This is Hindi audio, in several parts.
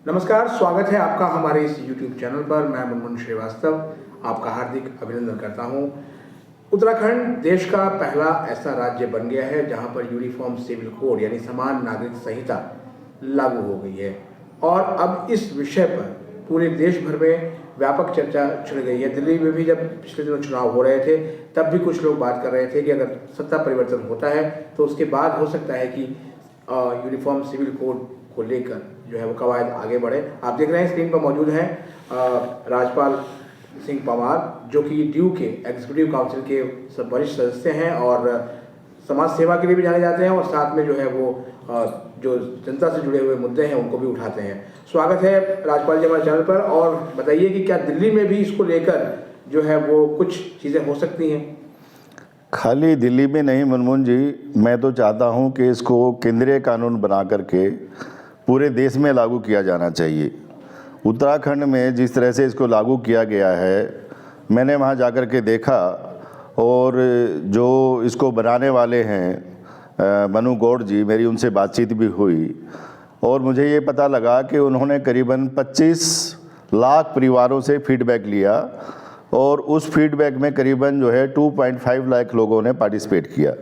नमस्कार, स्वागत है आपका हमारे इस YouTube चैनल पर। मैं मुनमुन श्रीवास्तव आपका हार्दिक अभिनंदन करता हूं। उत्तराखंड देश का पहला ऐसा राज्य बन गया है जहां पर यूनिफॉर्म सिविल कोड यानी समान नागरिक संहिता लागू हो गई है और अब इस विषय पर पूरे देश भर में व्यापक चर्चा छिड़ गई है। दिल्ली में भी जब पिछले दिनों चुनाव हो रहे थे तब भी कुछ लोग बात कर रहे थे कि अगर सत्ता परिवर्तन होता है तो उसके बाद हो सकता है कि यूनिफॉर्म सिविल कोड को लेकर जो है वो कवायद आगे बढ़े। आप देख रहे हैं स्क्रीन पर मौजूद हैं राजपाल सिंह पंवार, जो कि ड्यू के एग्जीक्यूटिव काउंसिल के वरिष्ठ सदस्य हैं और समाज सेवा के लिए भी जाने जाते हैं और साथ में जो है वो जो जनता से जुड़े हुए मुद्दे हैं उनको भी उठाते हैं। स्वागत है राजपाल जी हमारे चैनल पर। और बताइए कि क्या दिल्ली में भी इसको लेकर जो है वो कुछ चीज़ें हो सकती हैं? खाली दिल्ली में नहीं मुनमुन जी, मैं तो चाहता हूं कि इसको केंद्रीय कानून बना करके पूरे देश में लागू किया जाना चाहिए। उत्तराखंड में जिस तरह से इसको लागू किया गया है, मैंने वहां जाकर के देखा और जो इसको बनाने वाले हैं मनु गौड़ जी, मेरी उनसे बातचीत भी हुई और मुझे ये पता लगा कि उन्होंने करीबन 25 लाख परिवारों से फीडबैक लिया और उस फीडबैक में करीबन जो है 2.5 लाख लोगों ने पार्टिसिपेट किया,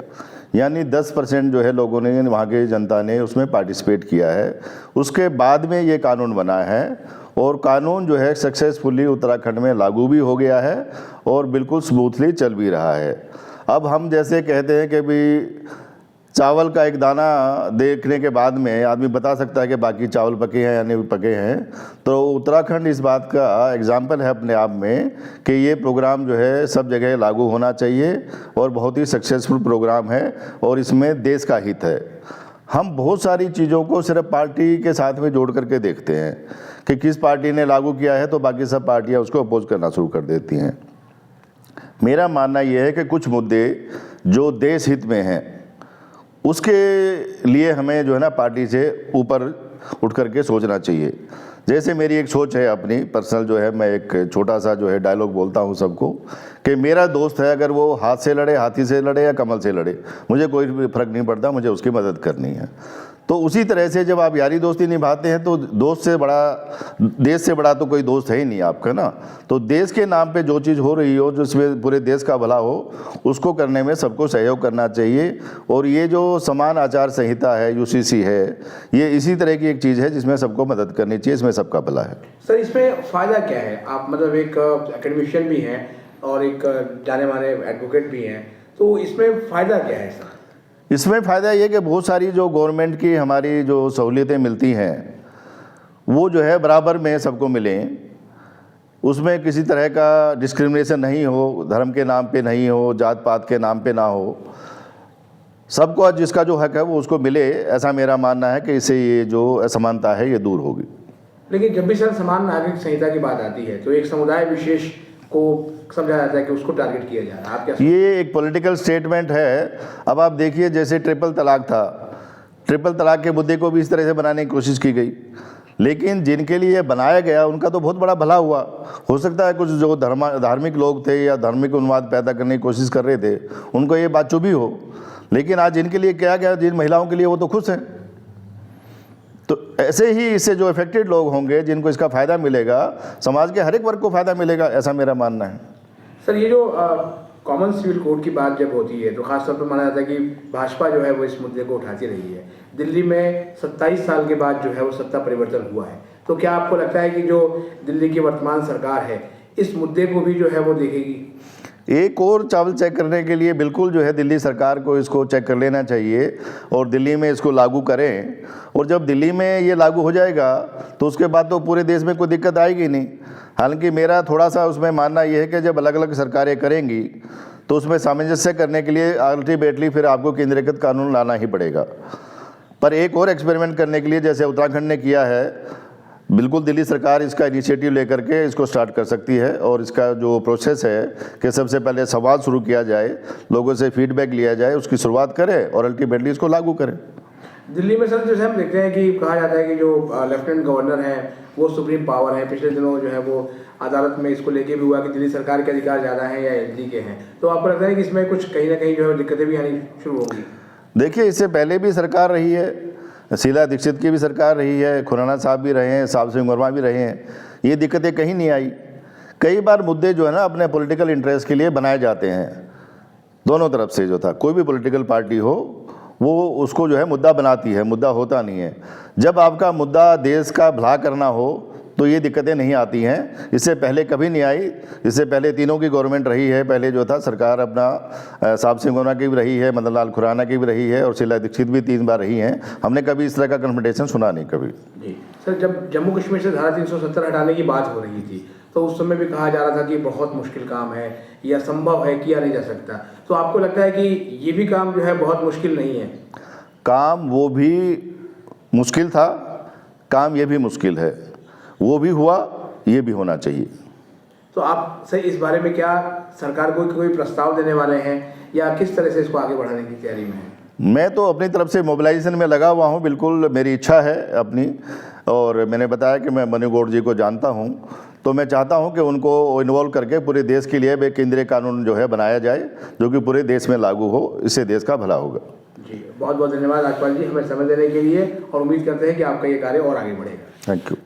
यानी 10% जो है लोगों ने, वहाँ के जनता ने उसमें पार्टिसिपेट किया है। उसके बाद में ये कानून बना है और कानून जो है सक्सेसफुली उत्तराखंड में लागू भी हो गया है और बिल्कुल स्मूथली चल भी रहा है। अब हम जैसे कहते हैं कि भी चावल का एक दाना देखने के बाद में आदमी बता सकता है कि बाकी चावल पके हैं या नहीं पके हैं, तो उत्तराखंड इस बात का एग्जाम्पल है अपने आप में कि ये प्रोग्राम जो है सब जगह लागू होना चाहिए और बहुत ही सक्सेसफुल प्रोग्राम है और इसमें देश का हित है। हम बहुत सारी चीज़ों को सिर्फ पार्टी के साथ में जोड़ करके देखते हैं कि किस पार्टी ने लागू किया है तो बाकी सब पार्टियाँ उसको अपोज करना शुरू कर देती हैं। मेरा मानना यह है कि कुछ मुद्दे जो देश हित में हैं उसके लिए हमें जो है ना पार्टी से ऊपर उठ करके सोचना चाहिए। जैसे मेरी एक सोच है अपनी पर्सनल, जो है मैं एक छोटा सा जो है डायलॉग बोलता हूँ सबको कि मेरा दोस्त है, अगर वो हाथ से लड़े, हाथी से लड़े या कमल से लड़े, मुझे कोई भी फर्क नहीं पड़ता, मुझे उसकी मदद करनी है। तो उसी तरह से जब आप यारी दोस्ती निभाते हैं तो दोस्त से बड़ा, देश से बड़ा तो कोई दोस्त है ही नहीं आपका ना। तो देश के नाम पे जो चीज़ हो रही हो, जिसमें पूरे देश का भला हो, उसको करने में सबको सहयोग करना चाहिए। और ये जो समान आचार संहिता है, यूसीसी है, ये इसी तरह की एक चीज़ है जिसमें सबको मदद करनी चाहिए, इसमें सबका भला है। सर, इसमें फ़ायदा क्या है? आप मतलब एक एकेडमिशियन भी हैं और एक जाने माने एडवोकेट भी हैं, तो इसमें फ़ायदा क्या है सर? इसमें फ़ायदा ये कि बहुत सारी जो गवर्नमेंट की हमारी जो सहूलियतें मिलती हैं वो जो है बराबर में सबको मिलें, उसमें किसी तरह का डिस्क्रिमिनेशन नहीं हो, धर्म के नाम पे नहीं हो, जात पात के नाम पे ना हो, सबको जिसका जो हक है वो उसको मिले। ऐसा मेरा मानना है कि इससे ये जो असमानता है ये दूर होगी। लेकिन जब भी सर समान नागरिक संहिता की बात आती है तो एक समुदाय विशेष को समझा जाता है कि उसको टारगेट किया जा रहा है। आप क्या? ये एक पॉलिटिकल स्टेटमेंट है। अब आप देखिए, जैसे ट्रिपल तलाक था, ट्रिपल तलाक के मुद्दे को भी इस तरह से बनाने की कोशिश की गई, लेकिन जिनके लिए बनाया गया उनका तो बहुत बड़ा भला हुआ। हो सकता है कुछ जो धार्मिक लोग थे या धार्मिक उन्माद पैदा करने की कोशिश कर रहे थे उनको ये बात चुभी हो, लेकिन आज जिनके लिए किया गया, जिन महिलाओं के लिए, वो तो खुश हैं। तो ऐसे ही इससे जो अफेक्टेड लोग होंगे, जिनको इसका फ़ायदा मिलेगा, समाज के हर एक वर्ग को फ़ायदा मिलेगा, ऐसा मेरा मानना है। सर, ये जो कॉमन सिविल कोड की बात जब होती है तो खासतौर पर माना जाता है कि भाजपा जो है वो इस मुद्दे को उठाती रही है। दिल्ली में 27 साल के बाद जो है वो सत्ता परिवर्तन हुआ है, तो क्या आपको लगता है कि जो दिल्ली की वर्तमान सरकार है इस मुद्दे को भी जो है वो देखेगी? एक और चावल चेक करने के लिए बिल्कुल जो है दिल्ली सरकार को इसको चेक कर लेना चाहिए और दिल्ली में इसको लागू करें। और जब दिल्ली में ये लागू हो जाएगा तो उसके बाद तो पूरे देश में कोई दिक्कत आएगी नहीं। हालांकि मेरा थोड़ा सा उसमें मानना ये है कि जब अलग अलग सरकारें करेंगी तो उसमें सामंजस्य करने के लिए अल्टीमेटली फिर आपको केंद्रीकृत कानून लाना ही पड़ेगा। पर एक और एक्सपेरिमेंट करने के लिए, जैसे उत्तराखंड ने किया है, बिल्कुल दिल्ली सरकार इसका इनिशिएटिव लेकर के इसको स्टार्ट कर सकती है। और इसका जो प्रोसेस है कि सबसे पहले संवाद शुरू किया जाए, लोगों से फीडबैक लिया जाए, उसकी शुरुआत करें और अल्टीमेटली इसको लागू करें। दिल्ली में सर जैसे हम देखते हैं कि कहा जाता है कि जो लेफ्टिनेंट गवर्नर हैं वो सुप्रीम पावर है। पिछले दिनों जो है वो अदालत में इसको लेके भी हुआ कि दिल्ली सरकार के अधिकार ज़्यादा हैं या एलजी के हैं, तो आपको लगता है कि इसमें कुछ कहीं ना कहीं जो है दिक्कतें भी आनी शुरू होंगी? देखिए, इससे पहले भी सरकार रही है, शीला दीक्षित की भी सरकार रही है, खुराना साहब भी रहे हैं, साहब सिंह वर्मा भी रहे हैं, ये दिक्कतें कहीं नहीं आई। कई बार मुद्दे जो है ना अपने पॉलिटिकल इंटरेस्ट के लिए बनाए जाते हैं, दोनों तरफ से जो था, कोई भी पॉलिटिकल पार्टी हो वो उसको जो है मुद्दा बनाती है, मुद्दा होता नहीं है। जब आपका मुद्दा देश का भला करना हो तो ये दिक्कतें नहीं आती हैं, इससे पहले कभी नहीं आई। इससे पहले तीनों की गवर्नमेंट रही है, पहले जो था सरकार अपना साहब सिंह वर्मा की भी रही है, मदन लाल खुराना की भी रही है और शीला दीक्षित भी 3 बार रही हैं। हमने कभी इस तरह का कन्फ्रंटेशन सुना नहीं कभी। जी सर, जब जम्मू कश्मीर से धारा 370 हटाने की बात हो रही थी तो उस समय भी कहा जा रहा था कि बहुत मुश्किल काम है, यह संभव है, किया नहीं जा सकता। तो आपको लगता है कि ये भी काम जो है बहुत मुश्किल नहीं है? काम वो भी मुश्किल था, काम ये भी मुश्किल है, वो भी हुआ, ये भी होना चाहिए। तो आप सर इस बारे में क्या सरकार को कोई प्रस्ताव देने वाले हैं या किस तरह से इसको आगे बढ़ाने की तैयारी में है? मैं तो अपनी तरफ से मोबिलाइजेशन में लगा हुआ हूँ, बिल्कुल मेरी इच्छा है अपनी। और मैंने बताया कि मैं मनु गौड़ जी को जानता हूँ, तो मैं चाहता हूँ कि उनको इन्वॉल्व करके पूरे देश के लिए एक केंद्रीय कानून जो है बनाया जाए जो कि पूरे देश में लागू हो, इससे देश का भला होगा। जी बहुत बहुत धन्यवाद राजपाल जी हमें समय देने के लिए, और उम्मीद करते हैं कि आपका ये कार्य और आगे बढ़ेगा। Thank you.